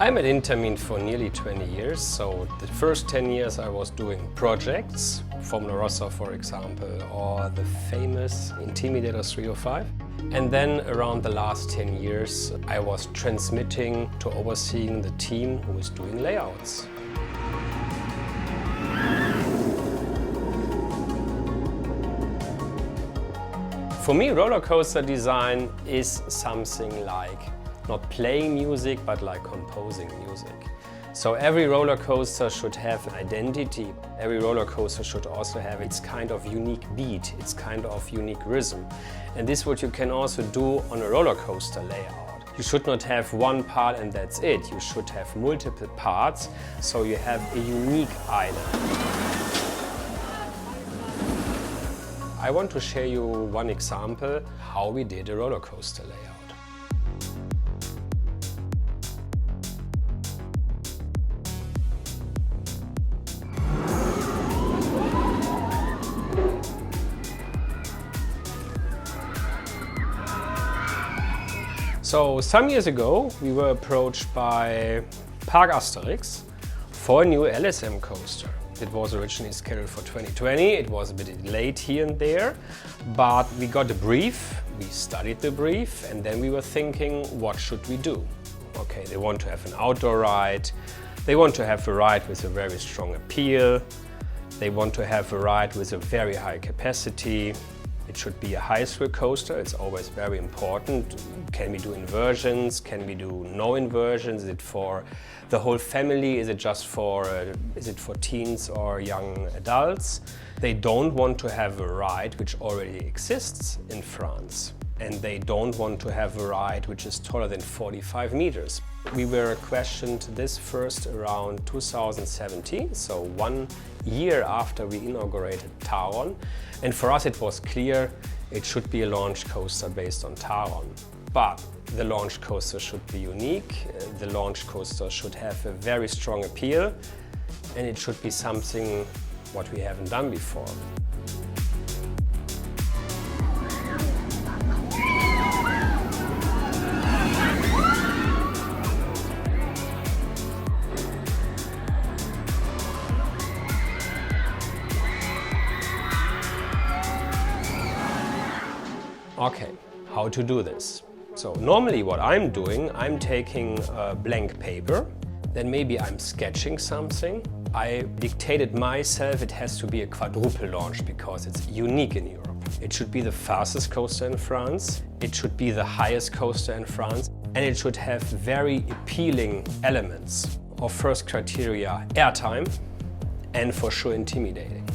I'm at Intamin for nearly 20 years, so the first 10 years I was doing projects, Formula Rossa for example, or the famous Intimidator 305. And then around the last 10 years I was transmitting to overseeing the team who is doing layouts. For me, roller coaster design is something like not playing music, but like composing music. So every roller coaster should have an identity. Every roller coaster should also have its kind of unique beat, its kind of unique rhythm. And this is what you can also do on a roller coaster layout. You should not have one part and that's it. You should have multiple parts, so you have a unique island. I want to share you one example how we did a roller coaster layout. So some years ago we were approached by Park Asterix for a new LSM coaster. It was originally scheduled for 2020, it was a bit late here and there, but we got a brief, we studied the brief, and then we were thinking, what should we do? Okay, they want to have an outdoor ride, they want to have a ride with a very strong appeal, they want to have a ride with a very high capacity. It should be a high-thrill coaster, it's always very important. Can we do inversions? Can we do no inversions? Is it for the whole family? Is it just for, teens or young adults? They don't want to have a ride which already exists in France. And they don't want to have a ride which is taller than 45 meters. We were questioned this first around 2017, so 1 year after we inaugurated Taron. And for us it was clear it should be a launch coaster based on Taron. But the launch coaster should be unique, the launch coaster should have a very strong appeal, and it should be something what we haven't done before. Okay, how to do this? So normally what I'm doing, I'm taking a blank paper, then maybe I'm sketching something. I dictated myself it has to be a quadruple launch because it's unique in Europe. It should be the fastest coaster in France, it should be the highest coaster in France, and it should have very appealing elements. Our first criteria, airtime, and for sure intimidating,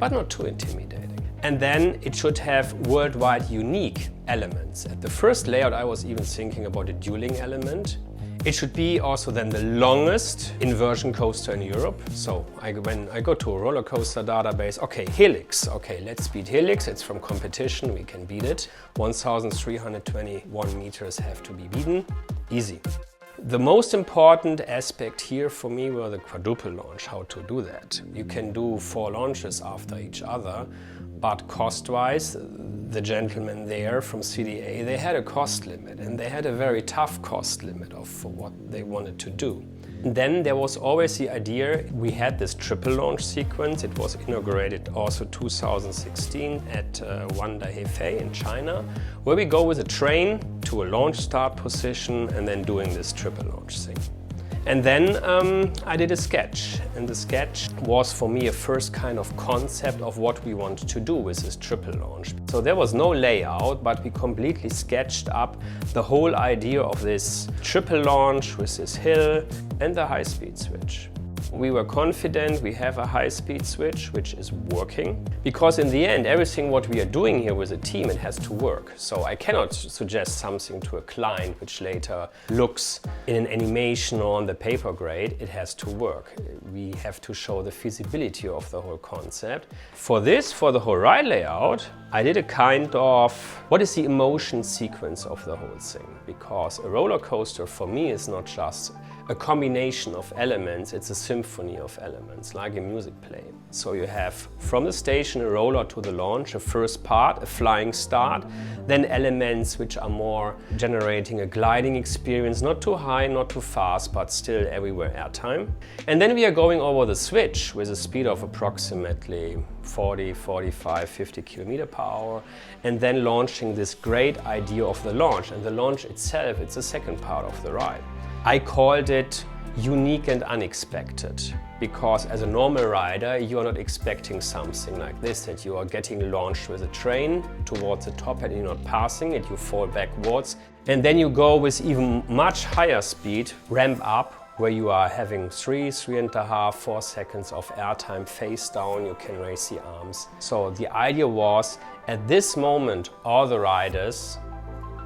but not too intimidating. And then it should have worldwide unique elements. At the first layout I was even thinking about a dueling element. It should be also then the longest inversion coaster in Europe. So when I go to a roller coaster database, okay, Helix, okay, let's beat Helix, it's from competition, we can beat it. 1,321 meters have to be beaten, easy. The most important aspect here for me were the quadruple launch, how to do that. You can do 4 launches after each other, but cost-wise, the gentlemen there from CDA, they had a cost limit, and they had a very tough cost limit for what they wanted to do. And then there was always the idea, we had this triple launch sequence, it was inaugurated also 2016 at Wanda Hefei in China, where we go with a train to a launch start position and then doing this triple launch thing. And then I did a sketch, and the sketch was for me a first kind of concept of what we wanted to do with this triple launch. So there was no layout, but we completely sketched up the whole idea of this triple launch with this hill and the high-speed switch. We were confident we have a high-speed switch which is working, because in the end everything what we are doing here with a team, it has to work. So I cannot suggest something to a client which later looks in an animation or on the paper grade. It has to work. We have to show the feasibility of the whole concept. For the whole ride layout, I did a kind of, what is the emotion sequence of the whole thing? Because a roller coaster for me is not just a combination of elements, it's a symphony of elements, like a music play. So you have from the station a roller to the launch, a first part, a flying start, then elements which are more generating a gliding experience, not too high, not too fast, but still everywhere airtime. And then we are going over the switch with a speed of approximately 40, 45, 50 km/h, and then launching this great idea of the launch. And the launch itself, it's the second part of the ride. I called it unique and unexpected, because as a normal rider, you are not expecting something like this, that you are getting launched with a train towards the top and you're not passing it, you fall backwards. And then you go with even much higher speed, ramp up, where you are having 3.5, 4 seconds of airtime face down, you can raise the arms. So the idea was, at this moment, all the riders,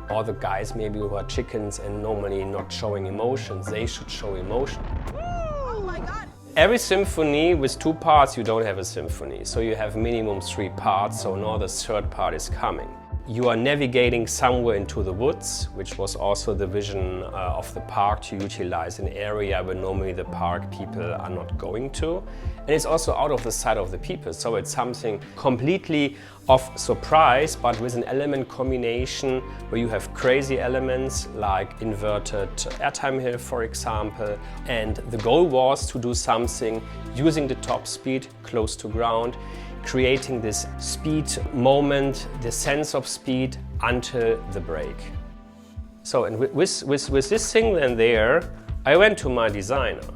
all the guys maybe who are chickens and normally not showing emotions, they should show emotion. Oh my God! Every symphony with 2 parts, you don't have a symphony. So you have minimum 3 parts, so now the third part is coming. You are navigating somewhere into the woods, which was also the vision of the park, to utilize an area where normally the park people are not going to. And it's also out of the sight of the people, so it's something completely of surprise, but with an element combination where you have crazy elements like inverted airtime hill, for example. And the goal was to do something using the top speed close to ground, creating this speed moment, the sense of speed until the break. So, and with this thing then there, I went to my designer,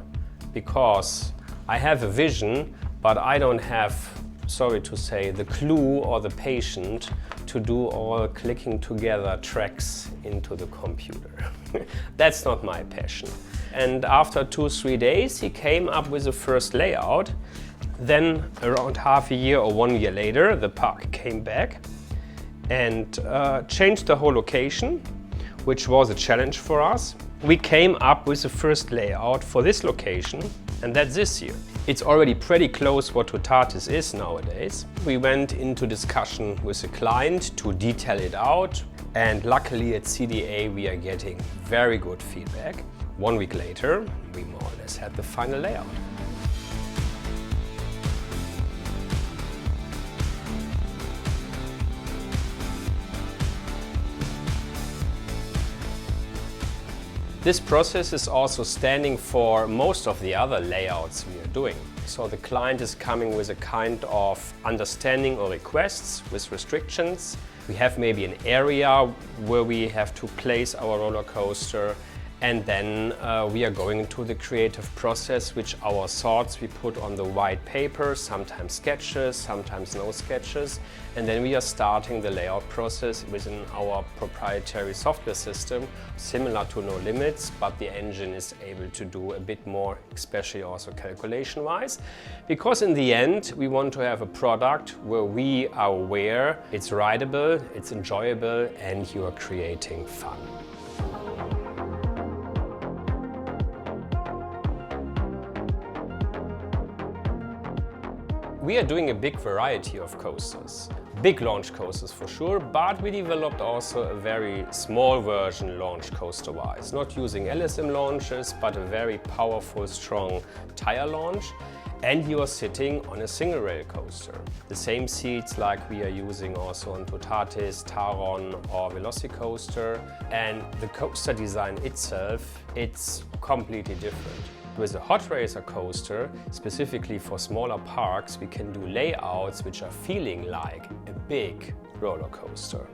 because I have a vision, but I don't have, sorry to say, the clue or the patience to do all clicking together tracks into the computer. That's not my passion. And after 2-3 days, he came up with the first layout. Then around half a year or 1 year later, the park came back and changed the whole location, which was a challenge for us. We came up with the first layout for this location, and that's this year. It's already pretty close what Toutatis is nowadays. We went into discussion with the client to detail it out, and luckily at CDA we are getting very good feedback. 1 week later, we more or less had the final layout. This process is also standing for most of the other layouts we are doing. So the client is coming with a kind of understanding or requests with restrictions. We have maybe an area where we have to place our roller coaster, and then we are going into the creative process, which our thoughts we put on the white paper, sometimes sketches, sometimes no sketches, and then we are starting the layout process within our proprietary software system, similar to No Limits, but the engine is able to do a bit more, especially also calculation-wise, because in the end we want to have a product where we are aware it's rideable, it's enjoyable, and you are creating fun. We are doing a big variety of coasters. Big launch coasters for sure, but we developed also a very small version launch coaster-wise. Not using LSM launches, but a very powerful, strong tire launch. And you are sitting on a single rail coaster. The same seats like we are using also on Toutatis, Taron or Velocicoaster. And the coaster design itself, it's completely different. With a hot racer coaster, specifically for smaller parks, we can do layouts which are feeling like a big roller coaster.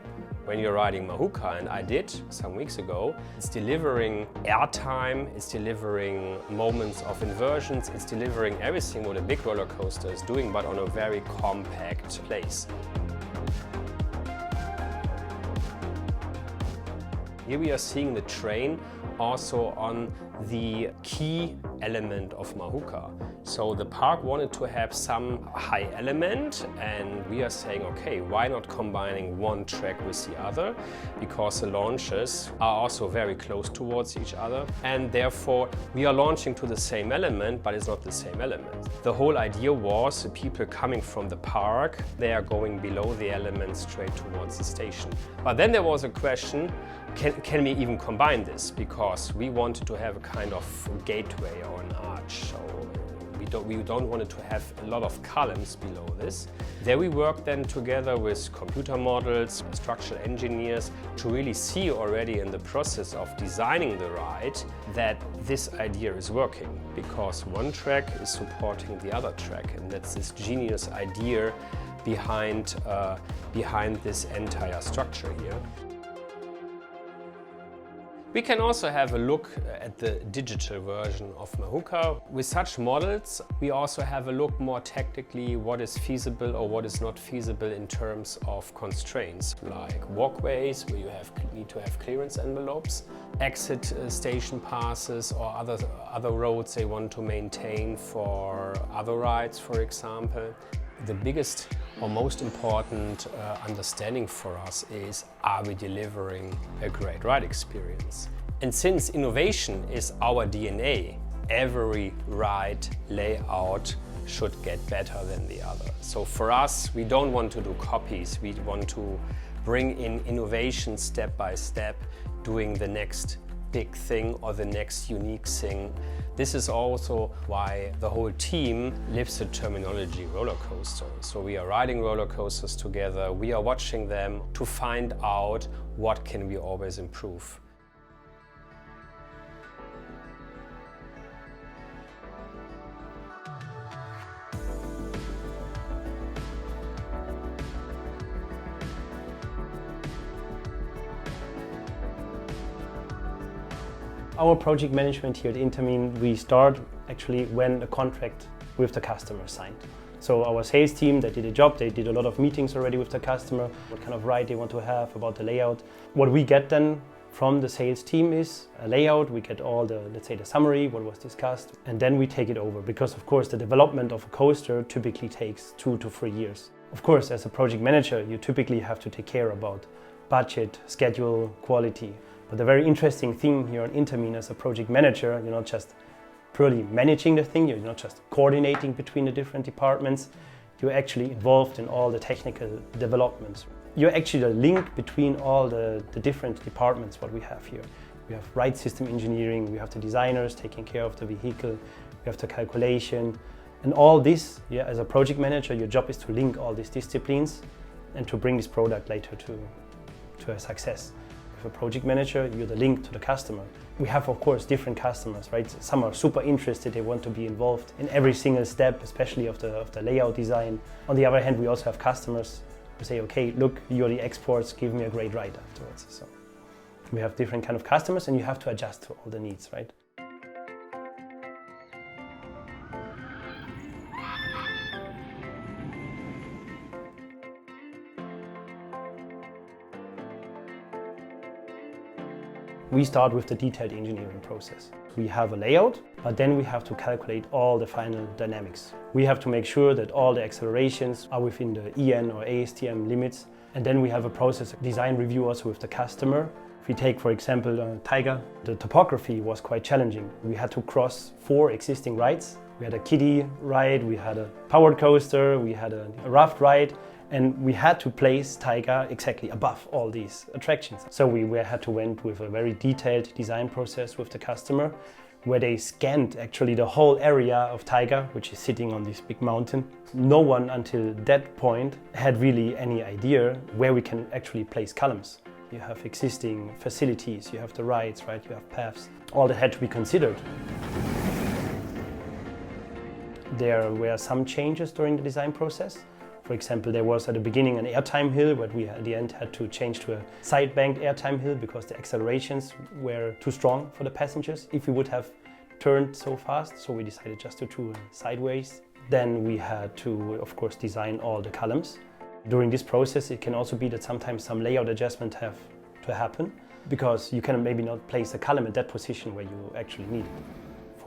When you're riding Mahuka, and I did some weeks ago, it's delivering airtime, it's delivering moments of inversions, it's delivering everything what a big roller coaster is doing, but on a very compact place. Here we are seeing the train also on the key element of Mahuka. So the park wanted to have some high element, and we are saying, okay, why not combining one track with the other? Because the launches are also very close towards each other, and therefore we are launching to the same element, but it's not the same element. The whole idea was the people coming from the park, they are going below the element straight towards the station. But then there was a question, can we even combine this? Because we wanted to have a kind of gateway or an arch. So we don't want it to have a lot of columns below this. There we worked then together with computer models, structural engineers, to really see already in the process of designing the ride that this idea is working, because one track is supporting the other track, and that's this genius idea behind this entire structure here. We can also have a look at the digital version of Mahuka. With such models, we also have a look more technically what is feasible or what is not feasible in terms of constraints, like walkways where you need to have clearance envelopes, exit station passes or other roads they want to maintain for other rides, for example. The biggest or most important understanding for us is, are we delivering a great ride experience? And since innovation is our DNA, every ride layout should get better than the other. So for us, we don't want to do copies, we want to bring in innovation step by step, doing the next big thing or the next unique thing. This is also why the whole team lives the terminology roller coaster. So we are riding roller coasters together, we are watching them to find out what can we always improve. Our project management here at Intamin, we start actually when the contract with the customer is signed. So our sales team, they did a job, they did a lot of meetings already with the customer, what kind of ride they want to have, about the layout. What we get then from the sales team is a layout, we get all the, let's say, the summary, what was discussed, and then we take it over, because of course the development of a coaster typically takes 2 to 3 years. Of course, as a project manager, you typically have to take care about budget, schedule, quality. But the very interesting thing here on Intamin as a project manager, you're not just purely managing the thing, you're not just coordinating between the different departments, you're actually involved in all the technical developments. You're actually the link between all the different departments what we have here. We have ride system engineering, we have the designers taking care of the vehicle, we have the calculation, and all this, as a project manager, your job is to link all these disciplines and to bring this product later to a success. With a project manager, you're the link to the customer. We have, of course, different customers, right? Some are super interested, they want to be involved in every single step, especially of the layout design. On the other hand, we also have customers who say, okay, look, you're the experts, give me a great ride afterwards. So we have different kind of customers, and you have to adjust to all the needs, right? We start with the detailed engineering process. We have a layout, but then we have to calculate all the final dynamics. We have to make sure that all the accelerations are within the EN or ASTM limits. And then we have a process design review also with the customer. If we take, for example, Tiger, the topography was quite challenging. We had to cross 4 existing rides. We had a kiddie ride, we had a powered coaster, we had a raft ride, and we had to place Tiger exactly above all these attractions. So we had to went with a very detailed design process with the customer, where they scanned actually the whole area of Tiger, which is sitting on this big mountain. No one until that point had really any idea where we can actually place columns. You have existing facilities, you have the rides, right? You have paths. All that had to be considered. There were some changes during the design process. For example, there was at the beginning an airtime hill, but we at the end had to change to a side-banked airtime hill because the accelerations were too strong for the passengers if we would have turned so fast. So we decided just to do sideways. Then we had to, of course, design all the columns. During this process, it can also be that sometimes some layout adjustments have to happen because you can maybe not place a column at that position where you actually need it.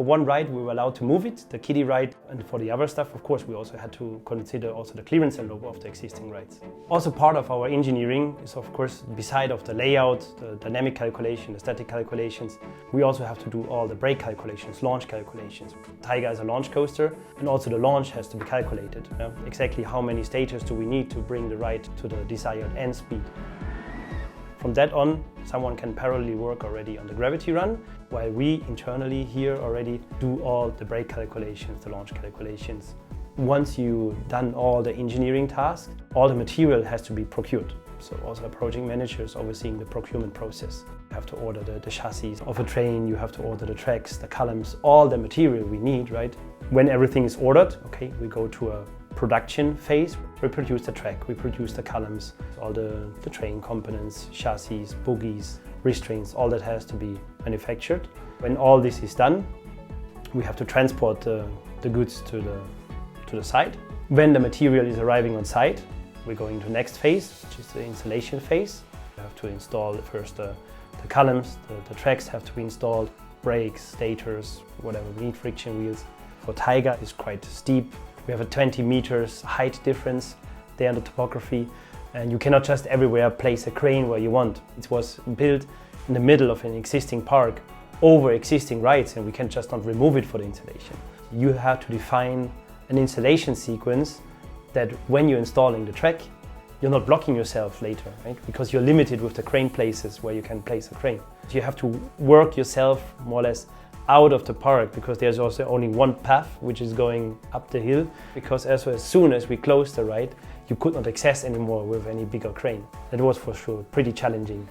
For one ride, we were allowed to move it, the kiddie ride, and for the other stuff, of course, we also had to consider also the clearance envelope of the existing rides. Also part of our engineering is, of course, beside of the layout, the dynamic calculation, the static calculations, we also have to do all the brake calculations, launch calculations. Taiga is a launch coaster, and also the launch has to be calculated. Exactly how many stages do we need to bring the ride to the desired end speed. From that on, someone can parallelly work already on the gravity run, while we internally here already do all the brake calculations, the launch calculations. Once you've done all the engineering tasks, all the material has to be procured. So also the project manager is overseeing the procurement process. You have to order the chassis of a train, you have to order the tracks, the columns, all the material we need, right? When everything is ordered, okay, we go to a production phase. We produce the track, we produce the columns, all the train components, chassis, bogies, restraints, all that has to be manufactured. When all this is done, we have to transport the goods to the site. When the material is arriving on site, we're going to the next phase, which is the installation phase. We have to install first the columns, the tracks have to be installed, brakes, stators, whatever we need, friction wheels. For Taiga, it's quite steep. We have a 20 meters height difference there in the topography, and you cannot just everywhere place a crane where you want. It was built in the middle of an existing park over existing rides, and we can just not remove it for the installation. You have to define an installation sequence that when you're installing the track, you're not blocking yourself later, right? Because you're limited with the crane places where you can place a crane. You have to work yourself more or less out of the park, because there's also only one path which is going up the hill, because as soon as we closed the ride, you could not access anymore with any bigger crane. That was for sure pretty challenging.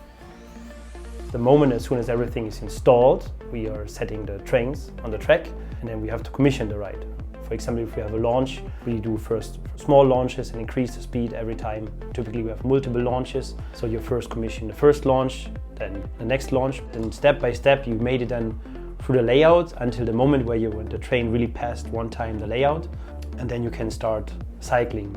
The moment as soon as everything is installed, we are setting the trains on the track, and then we have to commission the ride. For example, if we have a launch, we do first small launches and increase the speed every time. Typically we have multiple launches, so you first commission the first launch, then the next launch, then step by step you made it then through the layout until the moment where the train really passed one time the layout, and then you can start cycling.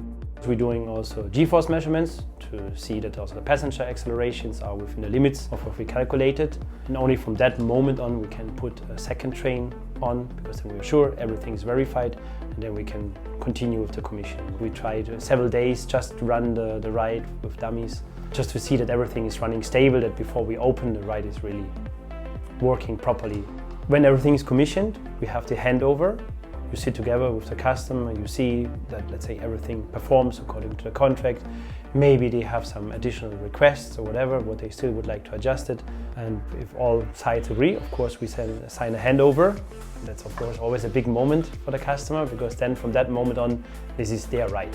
We're doing also G-force measurements to see that also the passenger accelerations are within the limits of what we calculated, and only from that moment on we can put a second train on, because then we're sure everything is verified, and then we can continue with the commission. We tried several days just to run the ride with dummies, just to see that everything is running stable, that before we open the ride is really working properly. When everything is commissioned, we have the handover. You sit together with the customer, you see that, let's say, everything performs according to the contract. Maybe they have some additional requests or whatever, what they still would like to adjust it. And if all sides agree, of course, we sign a handover. That's, of course, always a big moment for the customer, because then from that moment on, this is their ride.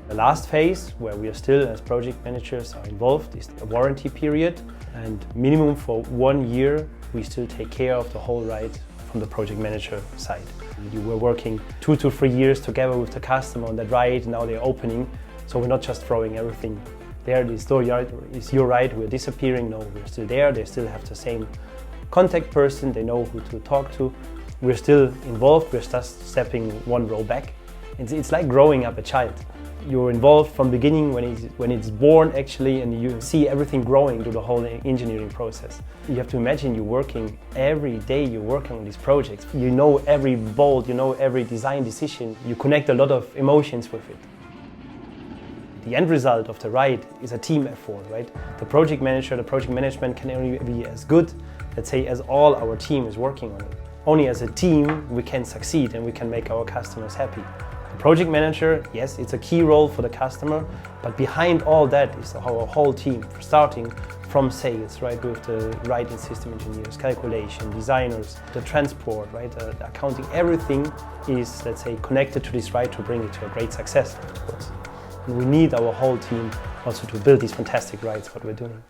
The last phase, where we are still as project managers are involved, is the warranty period, and minimum for 1 year we still take care of the whole ride from the project manager side. You were working 2 to 3 years together with the customer on that ride, now they're opening, so we're not just throwing everything there. It's your ride, we're disappearing, no, we're still there, they still have the same contact person, they know who to talk to. We're still involved, we're just stepping one row back. It's like growing up a child. You're involved from the beginning when it's born actually, and you see everything growing through the whole engineering process. You have to imagine you're working every day, you're working on these projects. You know every bolt, you know every design decision. You connect a lot of emotions with it. The end result of the ride is a team effort, right? The project manager, the project management can only be as good, let's say, as all our team is working on it. Only as a team we can succeed and we can make our customers happy. Project manager, yes, it's a key role for the customer, but behind all that is our whole team, starting from sales, right, with the ride and system engineers, calculation, designers, the transport, right, the accounting, everything is, let's say, connected to this ride to bring it to a great success, of course. And we need our whole team also to build these fantastic rides, what we're doing.